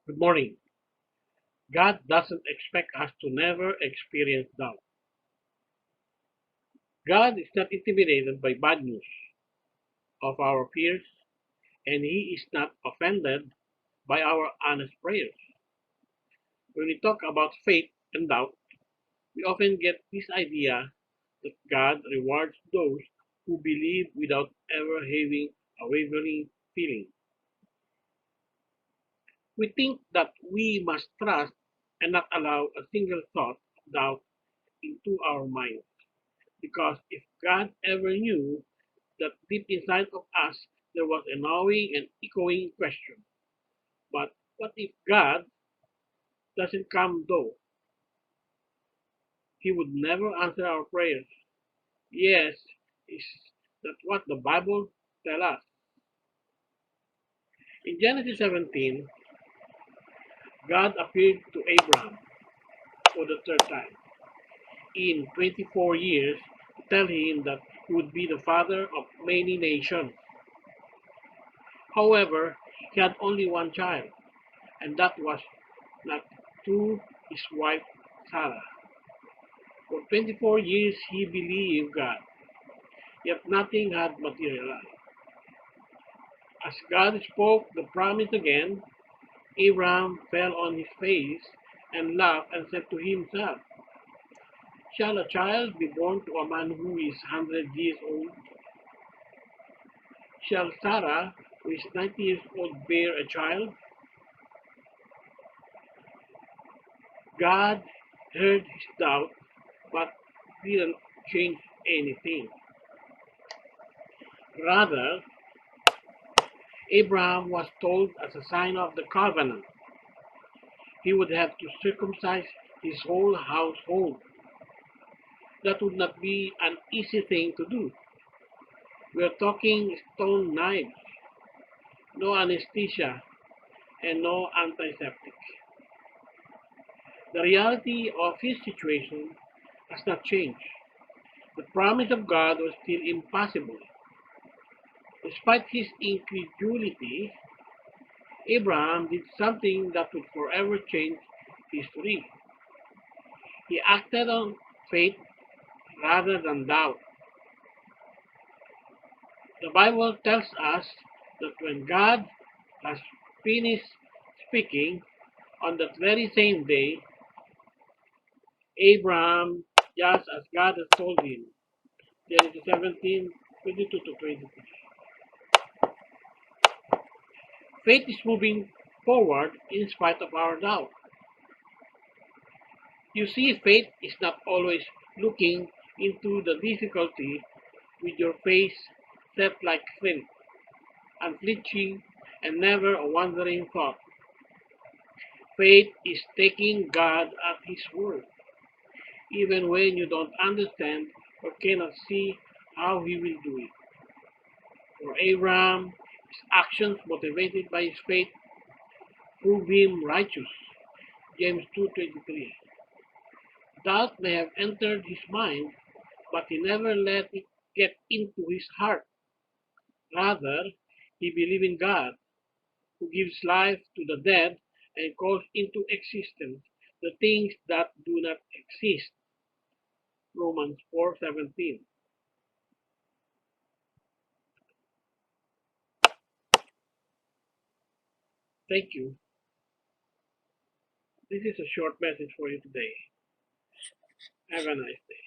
Good morning. God doesn't expect us to never experience doubt. God is not intimidated by bad news of our fears, and He is not offended by our honest prayers. When we talk about faith and doubt, we often get this idea that God rewards those who believe without ever having a wavering feeling. We think that we must trust and not allow a single thought of doubt into our minds. Because if God ever knew that deep inside of us there was a gnawing and echoing question. But what if God doesn't come though? He would never answer our prayers. Yes, is that what the Bible tells us? In Genesis 17, God appeared to Abraham for the third time in 24 years to tell him that he would be the father of many nations. However, he had only one child, and that was not to his wife Sarah. For 24 years he believed God, yet nothing had materialized. As God spoke the promise again, Abraham fell on his face and laughed and said to himself, "Shall a child be born to a man who is 100 years old? Shall Sarah, who is 90 years old, bear a child?" God heard his doubt, but didn't change anything. Rather, Abraham was told as a sign of the covenant, he would have to circumcise his whole household. That would not be an easy thing to do. We are talking stone knives, no anesthesia, and no antiseptic. The reality of his situation has not changed. The promise of God was still impossible. Despite his incredulity, Abraham did something that would forever change history. He acted on faith rather than doubt. The Bible tells us that when God has finished speaking on that very same day, Abraham, just as God has told him, Genesis 17:22 to 23. Faith is moving forward in spite of our doubt. You see, faith is not always looking into the difficulty with your face set like flint, unflinching, and never a wandering thought. Faith is taking God at His word, even when you don't understand or cannot see how He will do it. For Abraham, his actions motivated by his faith prove him righteous. James 2:23. Doubt may have entered his mind, but he never let it get into his heart. Rather, he believed in God, who gives life to the dead and calls into existence the things that do not exist. Romans 4:17. Thank you. This is a short message for you today. Have a nice day.